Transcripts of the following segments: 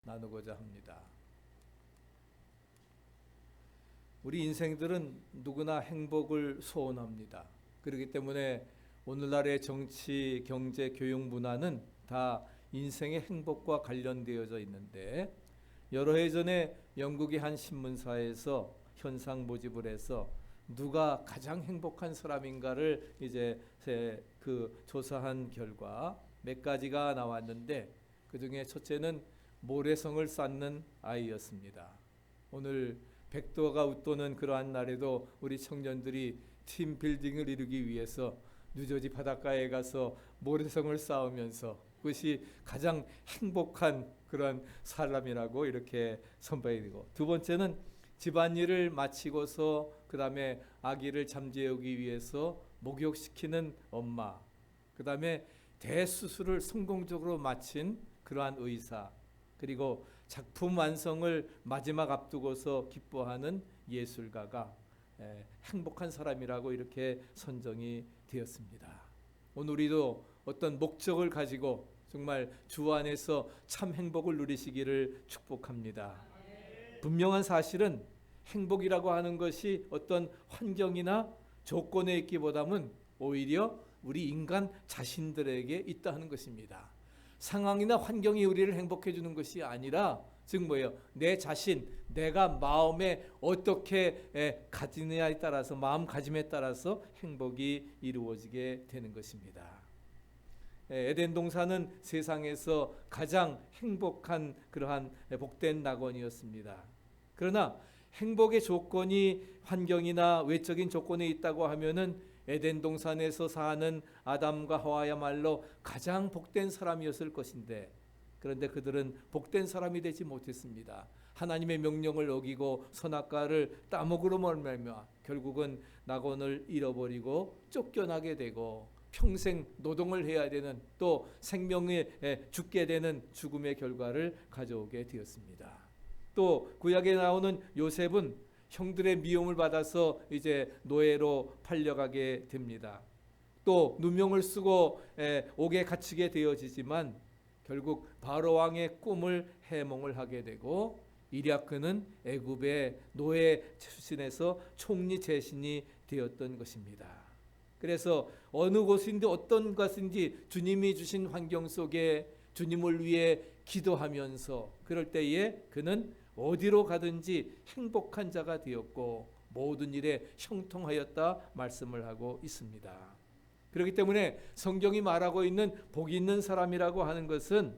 나누고자 합니다. 우리 인생들은 누구나 행복을 소원합니다. 그렇기 때문에 오늘날의 정치, 경제, 교육 문화는 다 인생의 행복과 관련되어져 있는데, 여러 해 전에 영국의 한 신문사에서 현상 모집을 해서 누가 가장 행복한 사람인가를 이제 조사한 결과 몇 가지가 나왔는데, 그 중에 첫째는 모래성을 쌓는 아이였습니다. 오늘 백도가 웃도는 그러한 날에도 우리 청년들이 팀 빌딩을 이루기 위해서 뉴저지 바닷가에 가서 모래성을 쌓으면서 그것이 가장 행복한 그런 사람이라고 이렇게 선배이고, 두 번째는 집안일을 마치고서 그 다음에 아기를 잠재우기 위해서 목욕시키는 엄마, 그 다음에 대수술을 성공적으로 마친 그러한 의사, 그리고 작품 완성을 마지막 앞두고서 기뻐하는 예술가가 행복한 사람이라고 이렇게 선정이 되었습니다. 오늘 우리도 어떤 목적을 가지고 정말 주 안에서 참 행복을 누리시기를 축복합니다. 분명한 사실은 행복이라고 하는 것이 어떤 환경이나 조건에 있기보다는 오히려 우리 인간 자신들에게 있다 하는 것입니다. 상황이나 환경이 우리를 행복해 주는 것이 아니라, 즉 뭐예요? 내 자신, 내가 마음에 어떻게 가지느냐에 따라서, 마음가짐에 따라서 행복이 이루어지게 되는 것입니다. 에덴 동산은 세상에서 가장 행복한 그러한 복된 낙원이었습니다. 그러나 행복의 조건이 환경이나 외적인 조건에 있다고 하면은 에덴 동산에서 사는 아담과 하와야말로 가장 복된 사람이었을 것인데, 그런데 그들은 복된 사람이 되지 못했습니다. 하나님의 명령을 어기고 선악과를 따먹으로 말미암아 결국은 낙원을 잃어버리고 쫓겨나게 되고 평생 노동을 해야 되는, 또 생명에 죽게 되는 죽음의 결과를 가져오게 되었습니다. 또 구약에 나오는 요셉은 형들의 미움을 받아서 이제 노예로 팔려가게 됩니다. 또 누명을 쓰고 옥에 갇히게 되어지지만 결국 바로 왕의 꿈을 해몽을 하게 되고, 이랴 그는 애굽의 노예 출신에서 총리 재신이 되었던 것입니다. 그래서 어느 곳인지 어떤 것인지 주님이 주신 환경 속에 주님을 위해 기도하면서 그럴 때에 그는 어디로 가든지 행복한 자가 되었고 모든 일에 형통하였다 말씀을 하고 있습니다. 그렇기 때문에 성경이 말하고 있는 복 있는 사람이라고 하는 것은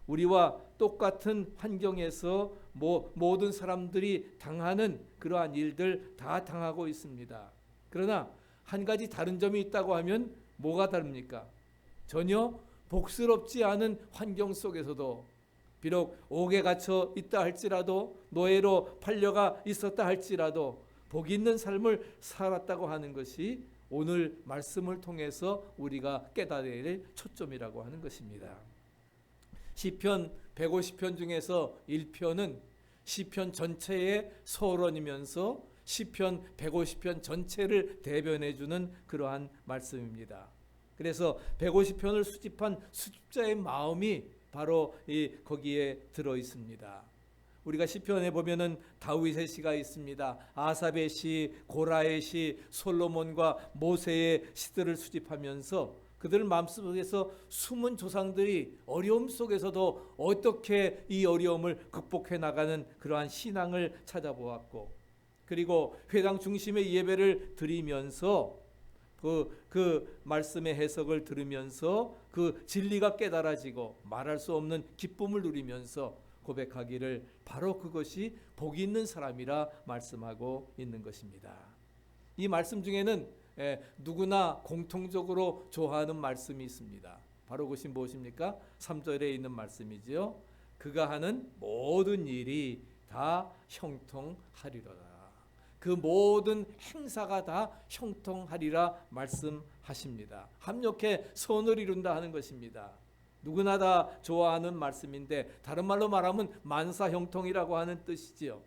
우리와 똑같은 환경에서 모든 사람들이 당하는 그러한 일들 다 당하고 있습니다. 그러나 한 가지 다른 점이 있다고 하면 뭐가 다릅니까? 전혀 복스럽지 않은 환경 속에서도, 비록 옥에 갇혀 있다 할지라도, 노예로 팔려가 있었다 할지라도 복 있는 삶을 살았다고 하는 것이 오늘 말씀을 통해서 우리가 깨달아야 될 초점이라고 하는 것입니다. 시편 150편 중에서 1편은 시편 전체의 서론이면서 시편 150편 전체를 대변해 주는 그러한 말씀입니다. 그래서 150편을 수집한 수집자의 마음이 바로 거기에 들어 있습니다. 우리가 시편에 보면은 다윗의 시가 있습니다. 아삽의 시, 고라의 시, 솔로몬과 모세의 시들을 수집하면서 그들 마음속에서 숨은 조상들이 어려움 속에서도 어떻게 이 어려움을 극복해 나가는 그러한 신앙을 찾아보았고, 그리고 회당 중심의 예배를 드리면서 그 말씀의 해석을 들으면서 그 진리가 깨달아지고 말할 수 없는 기쁨을 누리면서 고백하기를 바로 그것이 복이 있는 사람이라 말씀하고 있는 것입니다. 이 말씀 중에는 누구나 공통적으로 좋아하는 말씀이 있습니다. 바로 그것이 무엇입니까? 3절에 있는 말씀이지요. 그가 하는 모든 일이 다 형통하리로다. 그 모든 행사가 다 형통하리라 말씀하십니다. 합력해 선을 이룬다 하는 것입니다. 누구나 다 좋아하는 말씀인데, 다른 말로 말하면 만사형통이라고 하는 뜻이지요.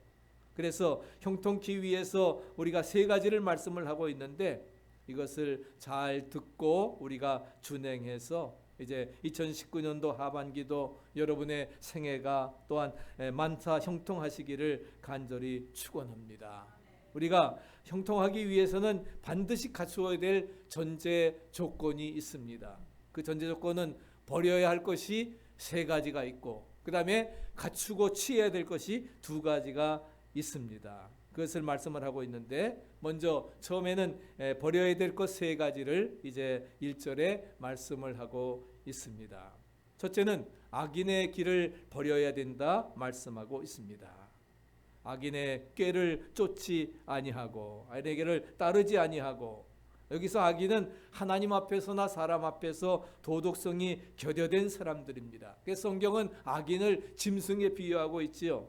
그래서 형통케 위해서 우리가 세 가지를 말씀을 하고 있는데, 이것을 잘 듣고 우리가 준행해서 이제 2019년도 하반기도 여러분의 생애가 또한 만사 형통하시기를 간절히 축원합니다. 우리가 형통하기 위해서는 반드시 갖추어야 될 전제 조건이 있습니다. 그 전제 조건은 버려야 할 것이 3가지가 있고 그 다음에 갖추고 취해야 될 것이 2가지가 있습니다. 그것을 말씀을 하고 있는데 먼저 처음에는 버려야 될 것 3가지를 이제 1절에 말씀을 하고 있습니다. 첫째는 악인의 길을 버려야 된다 말씀하고 있습니다. 악인의 꾀를 쫓지 아니하고 악인의 길을 따르지 아니하고, 여기서 악인은 하나님 앞에서나 사람 앞에서 도덕성이 결여된 사람들입니다. 그래서 성경은 악인을 짐승에 비유하고 있지요.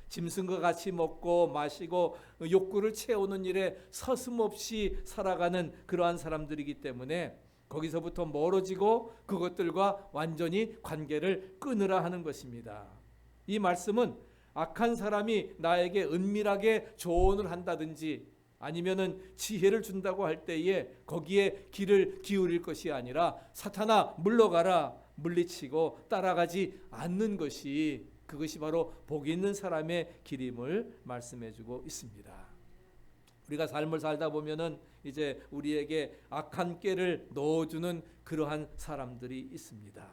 짐승과 같이 먹고 마시고 욕구를 채우는 일에 서슴없이 살아가는 그러한 사람들이기 때문에 거기서부터 멀어지고 그것들과 완전히 관계를 끊으라 하는 것입니다. 이 말씀은 악한 사람이 나에게 은밀하게 조언을 한다든지 아니면은 지혜를 준다고 할 때에 거기에 귀를 기울일 것이 아니라 사탄아 물러가라, 물리치고 따라가지 않는 것이, 그것이 바로 복 있는 사람의 길임을 말씀해주고 있습니다. 우리가 삶을 살다 보면은 이제 우리에게 악한 꾀를 넣어주는 그러한 사람들이 있습니다.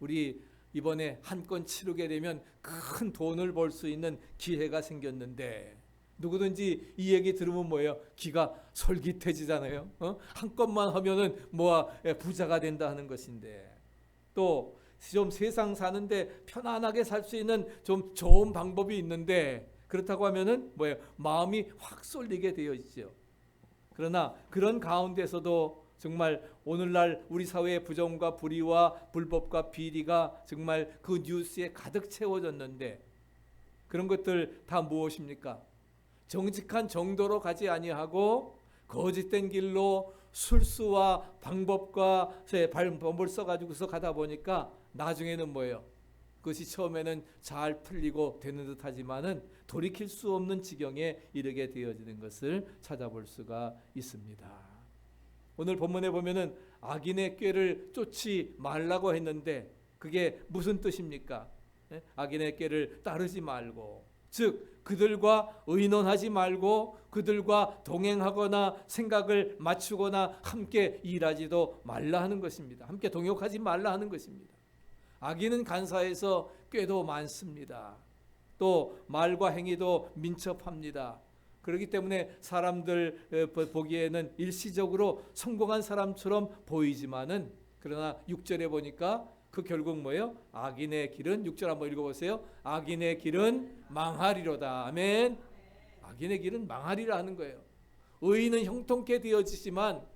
우리 이번에 한 건 치르게 되면 큰 돈을 벌 수 있는 기회가 생겼는데 누구든지 이 얘기 들으면 뭐예요? 귀가 솔깃해지잖아요. 한 건만 하면은 부자가 된다 하는 것인데, 또 좀 세상 사는데 편안하게 살 수 있는 좀 좋은 방법이 있는데 그렇다고 하면은 마음이 확 쏠리게 되어 있죠. 그러나 그런 가운데서도 정말 오늘날 우리 사회의 부정과 불의와 불법과 비리가 정말 그 뉴스에 가득 채워졌는데 그런 것들 다 무엇입니까? 정직한 정도로 가지 아니하고 거짓된 길로 술수와 방법과 방법을 써가지고서 가다 보니까 나중에는 그것이 처음에는 잘 풀리고 되는 듯 하지만은 돌이킬 수 없는 지경에 이르게 되어지는 것을 찾아볼 수가 있습니다. 오늘 본문에 보면은 악인의 꾀를 쫓지 말라고 했는데 그게 무슨 뜻입니까? 악인의 꾀를 따르지 말고, 즉 그들과 의논하지 말고 그들과 동행하거나 생각을 맞추거나 함께 일하지도 말라 하는 것입니다. 함께 동역하지 말라 하는 것입니다. 악인은 간사해서 꾀도 많습니다. 또 말과 행위도 민첩합니다. 그렇기 때문에 사람들 보기에는 일시적으로 성공한 사람처럼 보이지만은, 그러나 6절에 보니까 그 결국 악인의 길은, 6절 한번 읽어보세요. 악인의 길은 망하리로다. 아멘. 악인의 길은 망하리라 하는 거예요. 의인은 형통케 되어지지만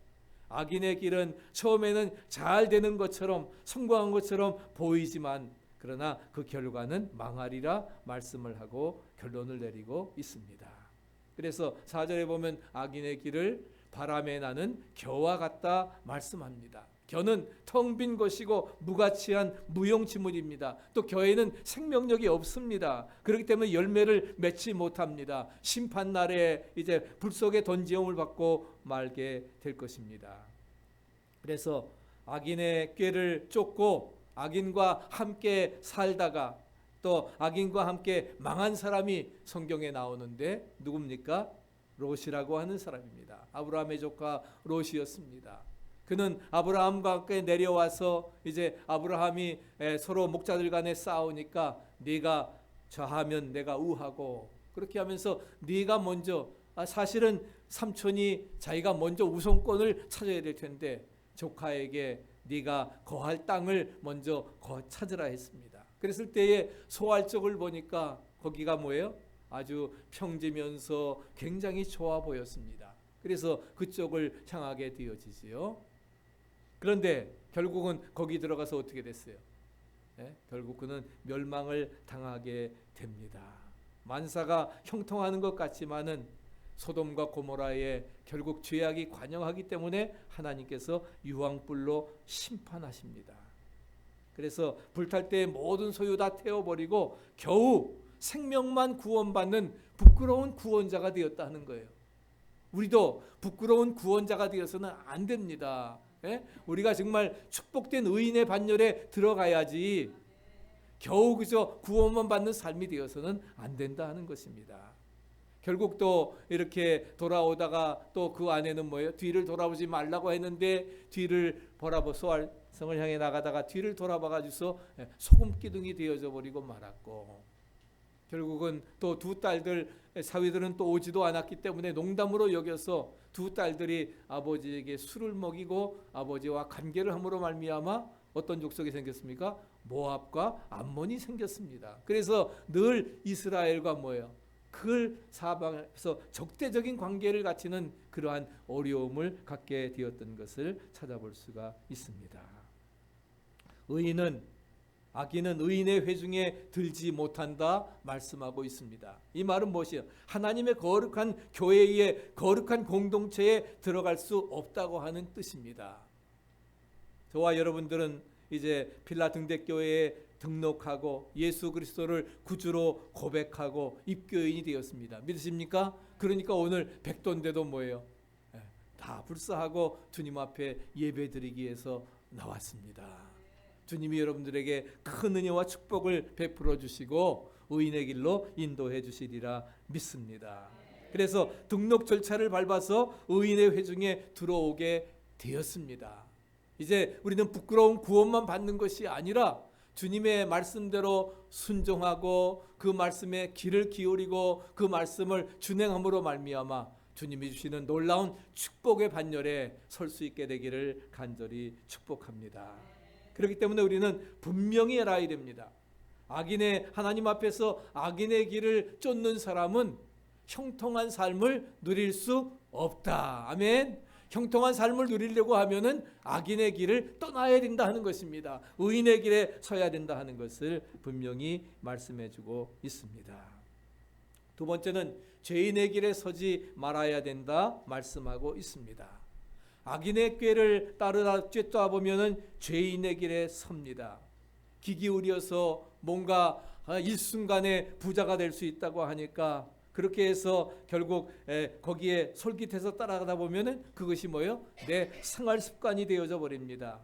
악인의 길은 처음에는 잘 되는 것처럼 성공한 것처럼 보이지만 그러나 그 결과는 망하리라 말씀을 하고 결론을 내리고 있습니다. 그래서 4절에 보면 악인의 길을 바람에 나는 겨와 같다 말씀합니다. 겨는 텅 빈 것이고 무가치한 무용지물입니다. 또 겨에는 생명력이 없습니다. 그렇기 때문에 열매를 맺지 못합니다. 심판날에 이제 불 속에 던지움을 받고 말게 될 것입니다. 그래서 악인의 꾀를 쫓고 악인과 함께 살다가 또 악인과 함께 망한 사람이 성경에 나오는데 누굽니까? 롯이라고 하는 사람입니다. 아브라함의 조카 롯이었습니다. 그는 아브라함과 함께 내려와서 이제 아브라함이 서로 목자들 간에 싸우니까 네가 좌하면 내가 우하고, 그렇게 하면서 네가 먼저, 사실은 삼촌이 자기가 먼저 우선권을 찾아야 될 텐데 조카에게 네가 거할 땅을 먼저 찾으라 했습니다. 그랬을 때에 소알적을 보니까 거기가 아주 평지면서 굉장히 좋아 보였습니다. 그래서 그쪽을 향하게 되어지지요. 그런데 결국은 거기 들어가서 어떻게 됐어요? 결국 그는 멸망을 당하게 됩니다. 만사가 형통하는 것 같지만은 소돔과 고모라에 결국 죄악이 관영하기 때문에 하나님께서 유황불로 심판하십니다. 그래서 불탈 때 모든 소유 다 태워버리고 겨우 생명만 구원받는 부끄러운 구원자가 되었다 하는 거예요. 우리도 부끄러운 구원자가 되어서는 안 됩니다. 예? 우리가 정말 축복된 의인의 반열에 들어가야지 겨우 그저 구원만 받는 삶이 되어서는 안 된다 하는 것입니다. 결국 또 이렇게 돌아오다가 또 그 안에는 뭐예요? 뒤를 돌아보지 말라고 했는데 뒤를 소알성을 향해 나가다가 뒤를 돌아봐가지고서 소금 기둥이 되어져 버리고 말았고, 결국은 또 두 딸들 사위들은 또 오지도 않았기 때문에 농담으로 여겨서 두 딸들이 아버지에게 술을 먹이고 아버지와 관계를 함으로 말미암아 어떤 족속이 생겼습니까? 모압과 암몬이 생겼습니다. 그래서 늘 이스라엘과 뭐예요? 그 사방에서 적대적인 관계를 갖추는 그러한 어려움을 갖게 되었던 것을 찾아볼 수가 있습니다. 악인은 의인의 회중에 들지 못한다 말씀하고 있습니다. 이 말은 무엇이에요? 하나님의 거룩한 교회에, 거룩한 공동체에 들어갈 수 없다고 하는 뜻입니다. 저와 여러분들은 이제 필라 등대교회에 등록하고 예수 그리스도를 구주로 고백하고 입교인이 되었습니다. 믿으십니까? 그러니까 오늘 백도인데도 뭐예요? 다 불사하고 주님 앞에 예배드리기 위해서 나왔습니다. 주님이 여러분들에게 큰 은혜와 축복을 베풀어 주시고 의인의 길로 인도해 주시리라 믿습니다. 그래서 등록 절차를 밟아서 의인의 회중에 들어오게 되었습니다. 이제 우리는 부끄러운 구원만 받는 것이 아니라 주님의 말씀대로 순종하고 그 말씀에 귀를 기울이고 그 말씀을 준행함으로 말미암아 주님이 주시는 놀라운 축복의 반열에 설 수 있게 되기를 간절히 축복합니다. 그렇기 때문에 우리는 분명히 알아야 됩니다. 하나님 앞에서 악인의 길을 쫓는 사람은 형통한 삶을 누릴 수 없다. 아멘. 형통한 삶을 누리려고 하면은 악인의 길을 떠나야 된다 하는 것입니다. 의인의 길에 서야 된다 하는 것을 분명히 말씀해주고 있습니다. 두 번째는 죄인의 길에 서지 말아야 된다 말씀하고 있습니다. 악인의 꾀를 따르다 쫓다 보면은 죄인의 길에 섭니다. 귀 기울여서 뭔가 일순간에 부자가 될 수 있다고 하니까 그렇게 해서 결국 거기에 솔깃해서 따라가다 보면은 그것이 뭐예요? 내 생활 습관이 되어져 버립니다.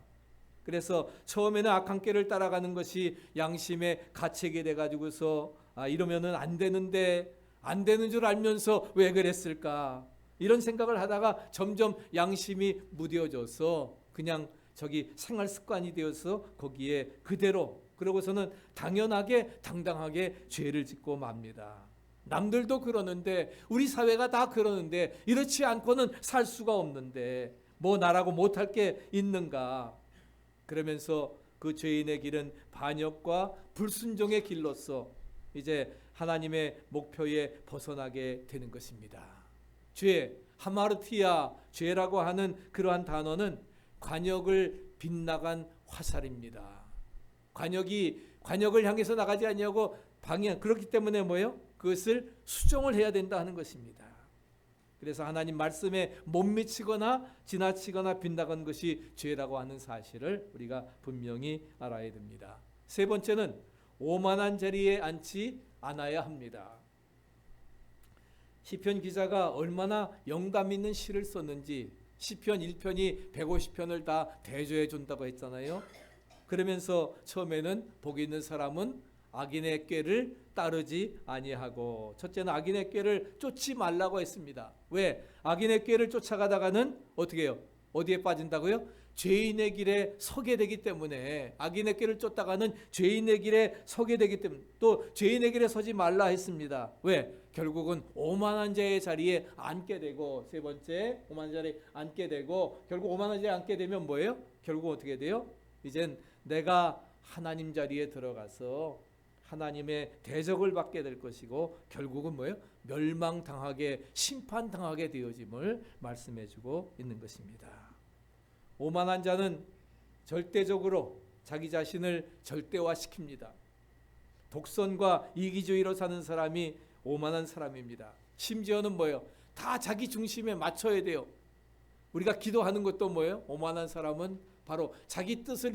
그래서 처음에는 악한 길을 따라가는 것이 양심의 가책이 돼가지고서 이러면은 안 되는데 안 되는 줄 알면서 왜 그랬을까? 이런 생각을 하다가 점점 양심이 무뎌져서 그냥 저기 생활 습관이 되어서 거기에 그대로 그러고서는 당연하게 당당하게 죄를 짓고 맙니다. 남들도 그러는데 우리 사회가 다 그러는데 이렇지 않고는 살 수가 없는데 뭐 나라고 못할 게 있는가? 그러면서 그 죄인의 길은 반역과 불순종의 길로서 이제 하나님의 목표에 벗어나게 되는 것입니다. 죄, 하마르티아, 죄라고 하는 그러한 단어는 관역을 빗나간 화살입니다. 관역을 향해서 나가지 아니하고 방향, 그렇기 때문에 뭐예요? 그것을 수정을 해야 된다 하는 것입니다. 그래서 하나님 말씀에 못 미치거나 지나치거나 빗나간 것이 죄라고 하는 사실을 우리가 분명히 알아야 됩니다. 세 번째는 오만한 자리에 앉지 않아야 합니다. 시편 기자가 얼마나 영감 있는 시를 썼는지 시편 1편이 150편을 다 대조해 준다고 했잖아요. 그러면서 처음에는 복이 있는 사람은 악인의 꾀를 따르지 아니하고, 첫째는 악인의 꾀를 쫓지 말라고 했습니다. 왜? 악인의 꾀를 쫓아가다가는 어떻게 해요? 어디에 빠진다고요? 죄인의 길에 서게 되기 때문에, 악인의 꾀를 쫓다가는 죄인의 길에 서게 되기 때문에, 또 죄인의 길에 서지 말라 했습니다. 왜? 결국은 오만한 자의 자리에 앉게 되고, 세 번째 오만한 자리에 앉게 되고, 결국 오만한 자리에 앉게 되면 뭐예요? 결국 어떻게 돼요? 이젠 내가 하나님 자리에 들어가서 하나님의 대적을 받게 될 것이고 결국은 뭐예요? 멸망당하게 심판당하게 되어짐을 말씀해주고 있는 것입니다. 오만한 자는 절대적으로 자기 자신을 절대화시킵니다. 독선과 이기주의로 사는 사람이 오만한 사람입니다. 심지어는 뭐예요? 다 자기 중심에 맞춰야 돼요. 우리가 기도하는 것도 뭐예요? 오만한 사람은 바로 자기 뜻을